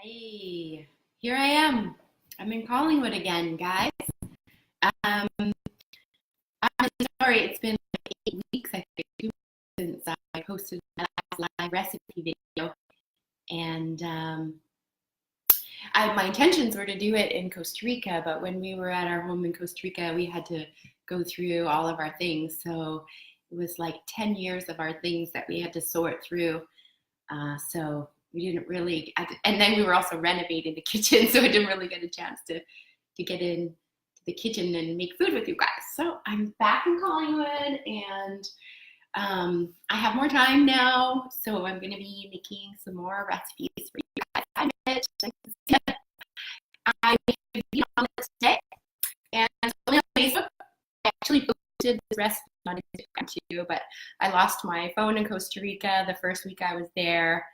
Hey, here I am. I'm in Collingwood again, guys. Um, I'm sorry, it's been like 8 weeks, I think, 2 weeks since I posted my last live recipe video. And my intentions were to do it in Costa Rica, but when we were at our home in Costa Rica, we had to go through all of our things. So it was like 10 years of our things that we had to sort through. So we didn't really, and then we were also renovating the kitchen, so I didn't really get a chance to get into the kitchen and make food with you guys. So I'm back in Collingwood, and I have more time now, so I'm going to be making some more recipes for you guys. I made a vegan omelet today, and it's only on Facebook. I actually posted this recipe on Instagram too, but I lost my phone in Costa Rica the first week I was there.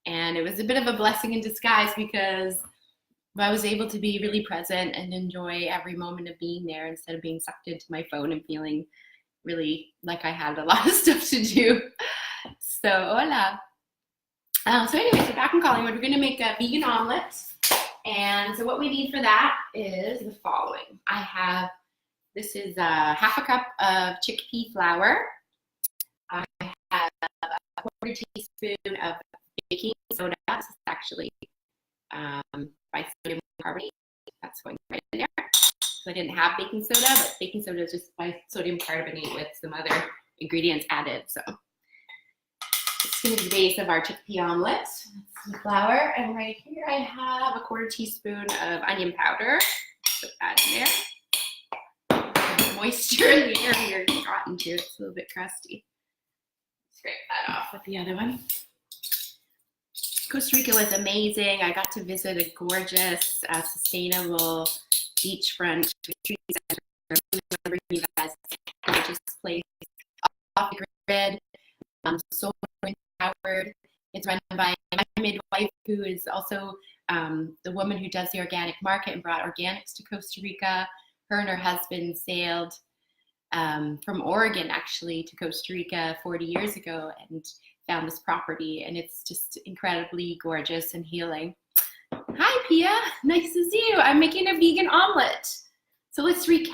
And it was a bit of a blessing in disguise because I was able to be really present and enjoy every moment of being there instead of being sucked into my phone and feeling really like I had a lot of stuff to do. So, hola. So anyways, we're back in Collingwood. We're going to make a vegan omelet. And so what we need for that is the following. This is half a cup of chickpea flour. I have a quarter teaspoon of baking soda. This is actually by sodium carbonate. That's going right in there. So I didn't have baking soda, but baking soda is just by sodium carbonate with some other ingredients added. So it's going to be the base of our chickpea omelet. That's the flour, and right here I have a quarter teaspoon of onion powder. Put that in there. There's moisture in the air here. It's gotten to. It's a little bit crusty. Scrape that off with the other one. Costa Rica was amazing. I got to visit a gorgeous, sustainable beachfront retreat center. I'm bring you guys a gorgeous place off the grid, solar empowered. It's run by my midwife, who is also the woman who does the organic market and brought organics to Costa Rica. Her and her husband sailed from Oregon, actually, to Costa Rica 40 years ago and found this property, and it's just incredibly gorgeous and healing. Hi, Pia. Nice to see you. I'm making a vegan omelet. So let's recap.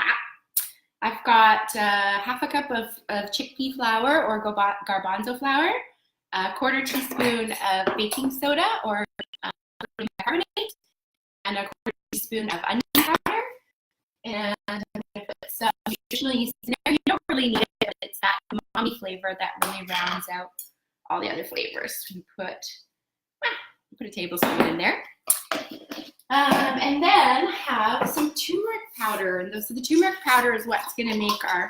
I've got half a cup of chickpea flour or garbanzo flour, a quarter teaspoon of baking soda or carbonate, and a quarter teaspoon of onion powder. And I'm going to put some nutritional yeast in there. You don't really need it, but it's that umami flavor that really rounds out all the other flavors. We put a tablespoon in there. And then have some turmeric powder. And so the turmeric powder is what's going to make our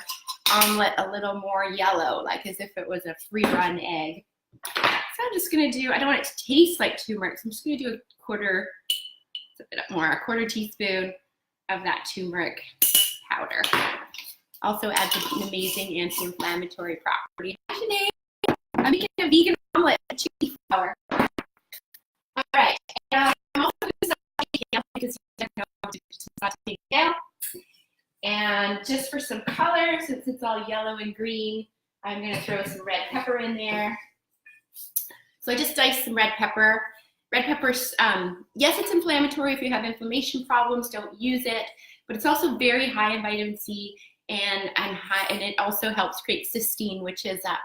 omelet a little more yellow, like as if it was a free-run egg. So I'm just going to do, I don't want it to taste like turmeric, so I'm just going to do a quarter teaspoon of that turmeric powder. Also adds an amazing anti-inflammatory property. Today, I'm making a vegan omelet with chickpea flour. All right, and I'm also going to saute kale because you don't know how to saute kale. And just for some color, since it's all yellow and green, I'm going to throw some red pepper in there. So I just diced some red pepper. Red pepper, yes, it's inflammatory. If you have inflammation problems, don't use it. But it's also very high in vitamin C, and it also helps create cysteine, which is a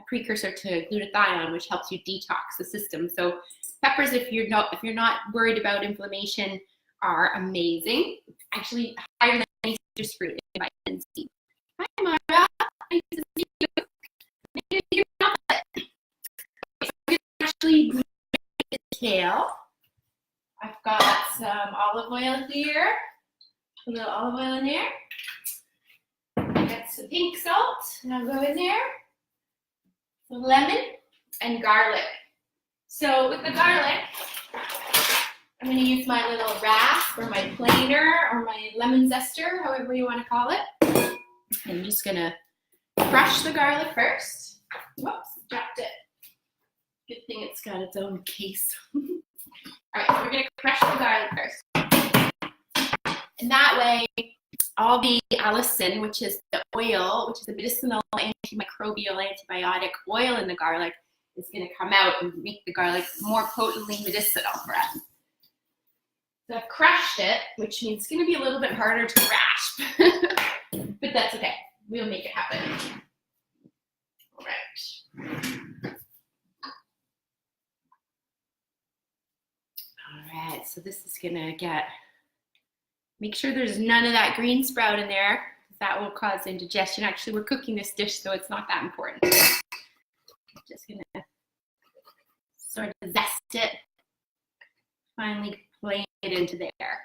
precursor to glutathione, which helps you detox the system. So peppers, if you're not worried about inflammation, are amazing. Actually, higher than any citrus fruit in vitamin C. Hi, Mara. Nice to see you. You're not. So I'm actually make the kale. I've got some olive oil here. A little olive oil in there. I got some pink salt, and I'll go in there. Some lemon and garlic. So with the garlic, I'm going to use my little rasp or my planer or my lemon zester, however you want to call it. I'm just going to crush the garlic first. Whoops, dropped it. Good thing it's got its own case. All right, so we're going to crush the garlic first. And that way, all the allicin, which is the oil, which is the medicinal antimicrobial antibiotic oil in the garlic, is going to come out and make the garlic more potently medicinal for us. So I've crushed it, which means it's going to be a little bit harder to rasp, but that's okay. We'll make it happen. All right. All right, so this is going to make sure there's none of that green sprout in there, because that will cause indigestion. Actually, we're cooking this dish, so it's not that important. I'm just going to sort of zest it, finally plane it into there.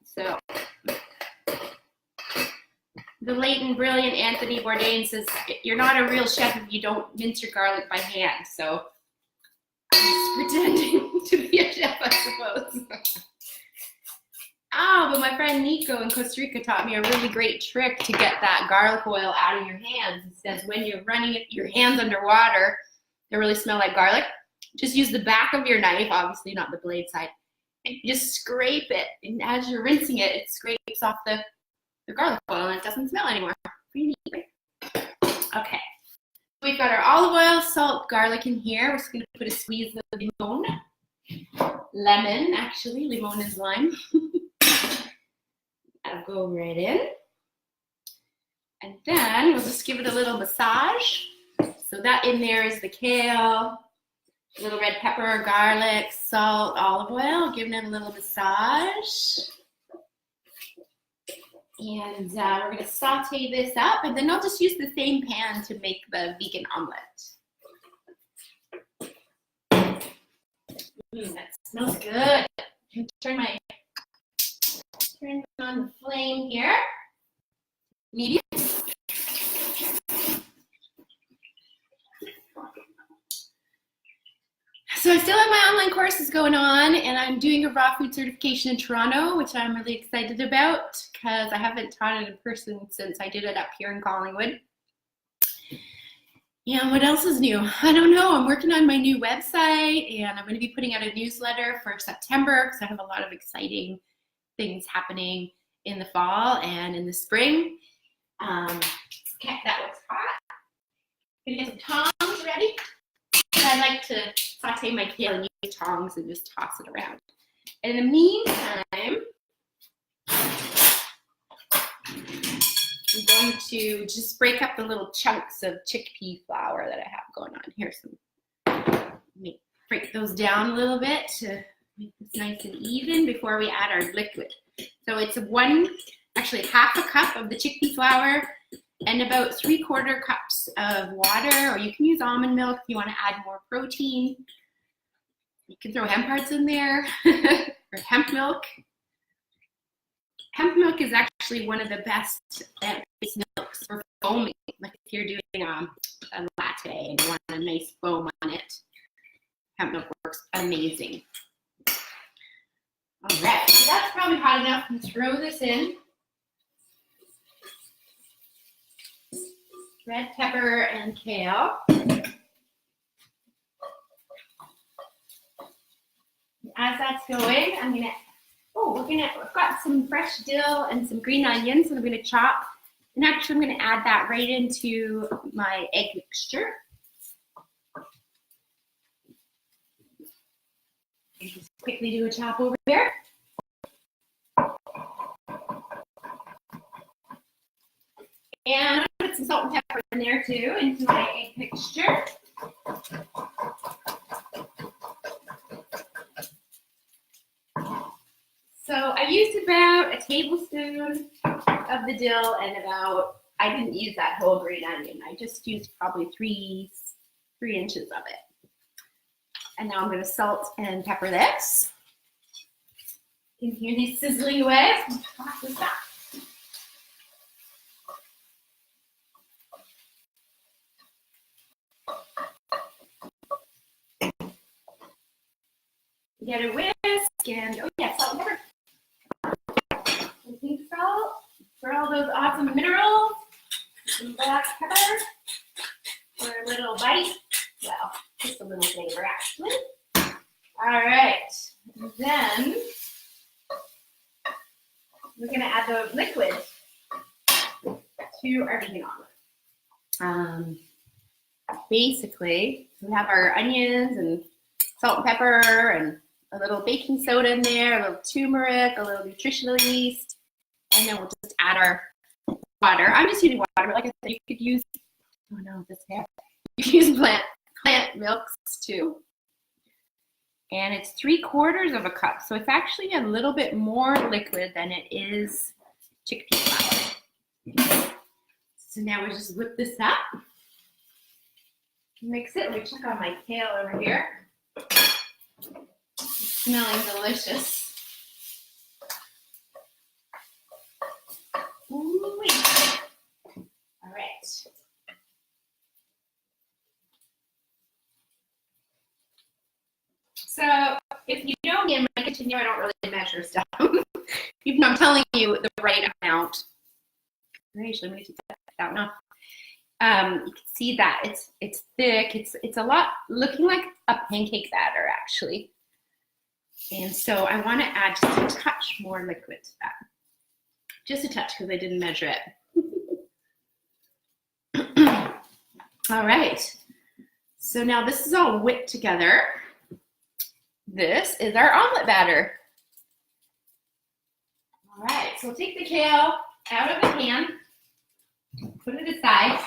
So the late and brilliant Anthony Bourdain says, you're not a real chef if you don't mince your garlic by hand. So I'm just pretending to be a chef, I suppose. Oh, but my friend Nico in Costa Rica taught me a really great trick to get that garlic oil out of your hands. He says when you're running your hands underwater, they really smell like garlic. Just use the back of your knife, obviously not the blade side, and just scrape it. And as you're rinsing it, it scrapes off the garlic oil and it doesn't smell anymore. Pretty neat, right? Okay. We've got our olive oil, salt, garlic in here. We're just going to put a squeeze of lemon, actually. Limon is lime. That'll go right in. And then we'll just give it a little massage. So that in there is the kale, a little red pepper, garlic, salt, olive oil, giving it a little massage. And we're going to saute this up, and then I'll just use the same pan to make the vegan omelette. That smells good. Turn on the flame here. Medium. So I still have my online courses going on, and I'm doing a raw food certification in Toronto, which I'm really excited about because I haven't taught it in person since I did it up here in Collingwood. Yeah, what else is new? I don't know. I'm working on my new website, and I'm going to be putting out a newsletter for September because I have a lot of exciting things happening in the fall and in the spring. Okay, that looks hot. I'm going to get some tongs ready. I like to saute my kale and use tongs and just toss it around. And in the meantime, I'm going to just break up the little chunks of chickpea flour that I have going on. Here's some, break those down a little bit to make this nice and even before we add our liquid. So it's actually half a cup of the chickpea flour and about 3/4 cups of water, or you can use almond milk if you want to add more protein. You can throw hemp hearts in there or hemp milk. Hemp milk is actually one of the best plant-based milks for foaming. Like if you're doing a latte and you want a nice foam on it, hemp milk works amazing. All right, so that's probably hot enough. Let's throw this in. Red pepper and kale. As that's going, I've got some fresh dill and some green onions that I'm gonna chop. And actually I'm gonna add that right into my egg mixture. Just quickly do a chop over here. And I'm gonna put some salt and pepper in there too, into my egg mixture. So I used about a tablespoon of the dill and I didn't use that whole green onion. I just used probably three inches of it. And now I'm gonna salt and pepper this. You can hear these sizzling away. Toss this back. Get a whisk and, oh yeah, salt and pepper. Some pink salt for all those awesome minerals. Some black pepper for a little bite. Well, just a little flavor actually. All right, and then we're gonna add the liquid to our vegan omelet. Basically, we have our onions and salt and pepper and a little baking soda in there, a little turmeric, a little nutritional yeast, and then we'll just add our water. I'm just using water, but like I said, you could use, oh no, this hair. You can use plant milks too. And it's 3/4 cup, so it's actually a little bit more liquid than it is chickpea flour. So now we just whip this up, mix it. Let me check on my kale over here. It's smelling delicious. Ooh-wee. All right. So if you know me in my kitchen, I don't really measure stuff. Even though I'm telling you the right amount. Actually, I'm going to take that one off. You can see that it's thick. It's a lot looking like a pancake batter actually. And so I want to add just a touch more liquid to that. Just a touch because I didn't measure it. All right. So now this is all whipped together. This is our omelet batter. All right, so we'll take the kale out of the pan, put it aside.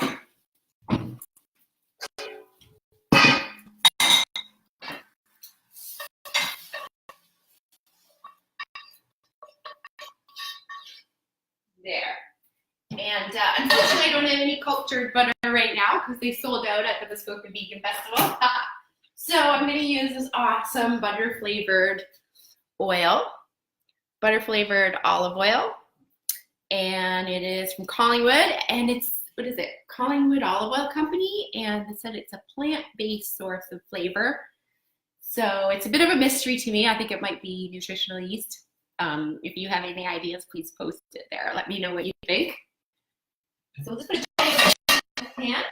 There. And unfortunately, I don't have any cultured butter right now because they sold out at the Muskoka Vegan Festival. So I'm going to use this awesome butter-flavored oil, butter-flavored olive oil, and it is from Collingwood, and it's, what is it, Collingwood Olive Oil Company, and it said it's a plant-based source of flavor. So it's a bit of a mystery to me. I think it might be nutritional yeast. If you have any ideas, please post it there. Let me know what you think. So we'll just put it in the pan.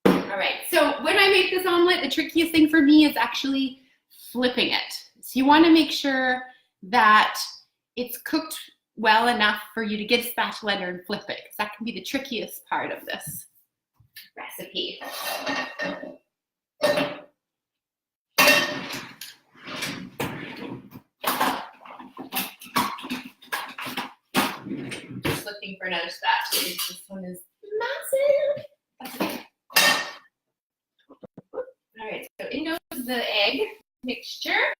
All right, so when I make this omelet, the trickiest thing for me is actually flipping it. So you want to make sure that it's cooked well enough for you to get a spatula in there and flip it, because that can be the trickiest part of this recipe. Just looking for another spatula. This one is massive. That's okay. All right, so in goes the egg mixture.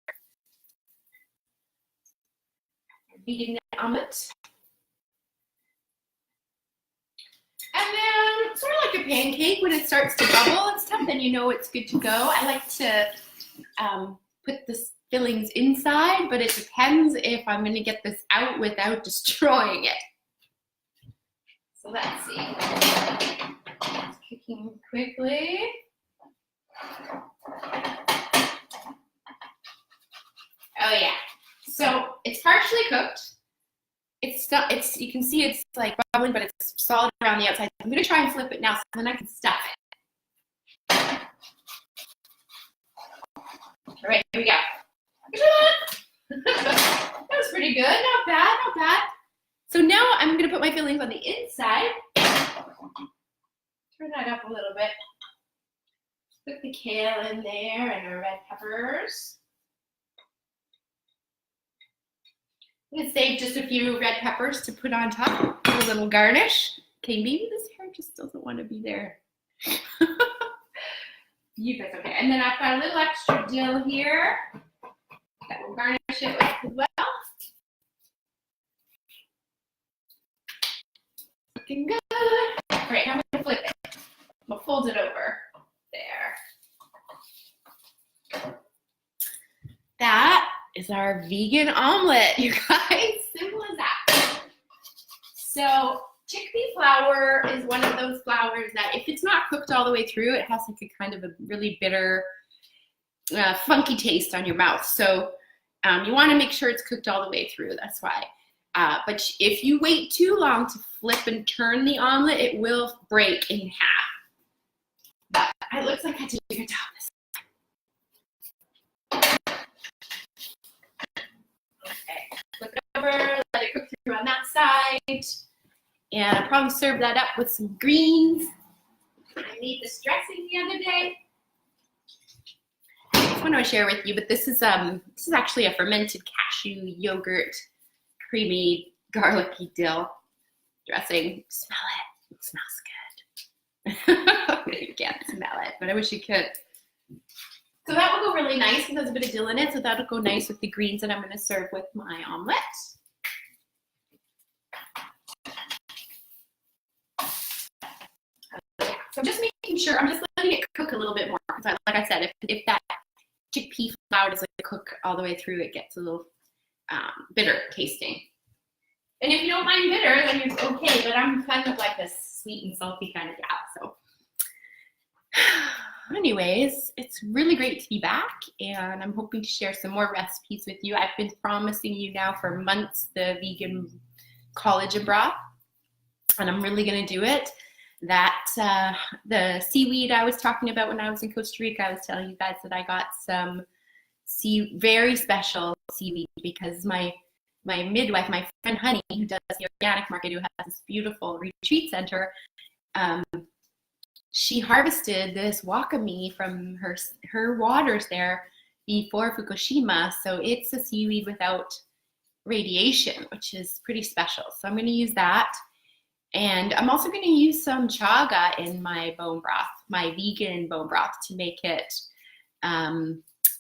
Vegan omelet. And then, sort of like a pancake, when it starts to bubble and stuff, then you know it's good to go. I like to put the fillings inside, but it depends if I'm going to get this out without destroying it. So let's see. It's cooking quickly. Oh yeah, so it's partially cooked. It's you can see it's like bubbling, but it's solid around the outside. I'm gonna try and flip it now, so then I can stuff it. All right, here we go. That was pretty good, not bad, not bad. So now I'm gonna put my fillings on the inside. Turn that up a little bit. Put the kale in there and our red peppers. I'm going to save just a few red peppers to put on top for a little garnish. Okay, maybe this hair just doesn't want to be there. You guys, okay. And then I've got a little extra dill here that we'll garnish it with as well. Looking good. All right, now I'm going to flip it. We'll fold it over. There. That is our vegan omelet, you guys. Simple as that. So chickpea flour is one of those flours that if it's not cooked all the way through, it has like a kind of a really bitter, funky taste on your mouth. So you want to make sure it's cooked all the way through. That's why. But if you wait too long to flip and turn the omelet, it will break in half. But it looks like I did a good job this time. Okay, flip it over, let it cook through on that side. And I'll probably serve that up with some greens. I made this dressing the other day. just want to share with you, but this is actually a fermented cashew yogurt, creamy, garlicky dill dressing. Smell it. It smells good. You can't smell it, but I wish you could. So that will go really nice because there's a bit of dill in it, so that'll go nice with the greens that I'm going to serve with my omelette. So I'm just making sure, I'm just letting it cook a little bit more. Because like I said, if that chickpea flour doesn't cook all the way through, it gets a little bitter tasting. And if you don't mind bitter, then you're okay, but I'm kind of like a sweet and salty kind of gal, so. Anyways, it's really great to be back, and I'm hoping to share some more recipes with you. I've been promising you now for months the vegan collagen broth, and I'm really gonna do it. That the seaweed I was talking about when I was in Costa Rica, I was telling you guys that I got some very special seaweed because my midwife, my friend Honey, who does the organic market, who has this beautiful retreat center, she harvested this wakame from her waters there before Fukushima. So it's a seaweed without radiation, which is pretty special. So I'm going to use that. And I'm also going to use some chaga in my bone broth, my vegan bone broth, to make it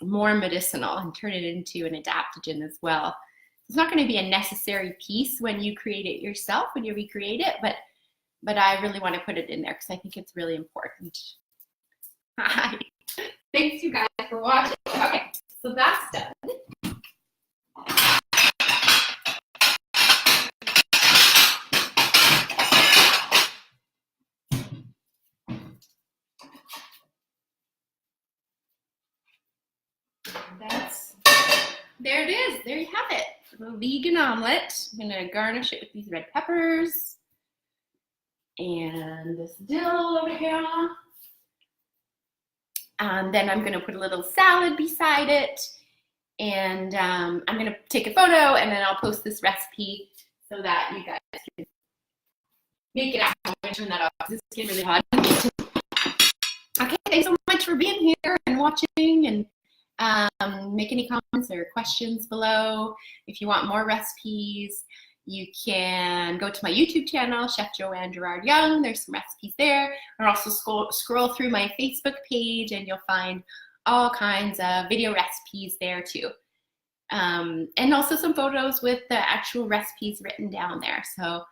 more medicinal and turn it into an adaptogen as well. It's not going to be a necessary piece when you create it yourself, when you recreate it, but I really want to put it in there because I think it's really important. Hi. Thanks you guys for watching. Okay, so that's done. There it is. There you have it. A vegan omelet. I'm going to garnish it with these red peppers and this dill over here. And then I'm going to put a little salad beside it. And I'm going to take a photo and then I'll post this recipe so that you guys can make it out. I'm going to turn that off. This is getting really hot. Okay, thanks so much for being here and watching, and make any comments or questions below. If you want more recipes, you can go to my YouTube channel, Chef Joanne Gerard Young. There's some recipes there. Or also scroll through my Facebook page and you'll find all kinds of video recipes there too. And also some photos with the actual recipes written down there. So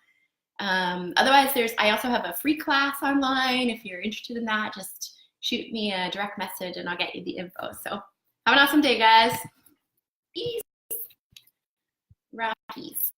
otherwise, I also have a free class online. If you're interested in that, just shoot me a direct message and I'll get you the info. So have an awesome day, guys. Peace. Rockies.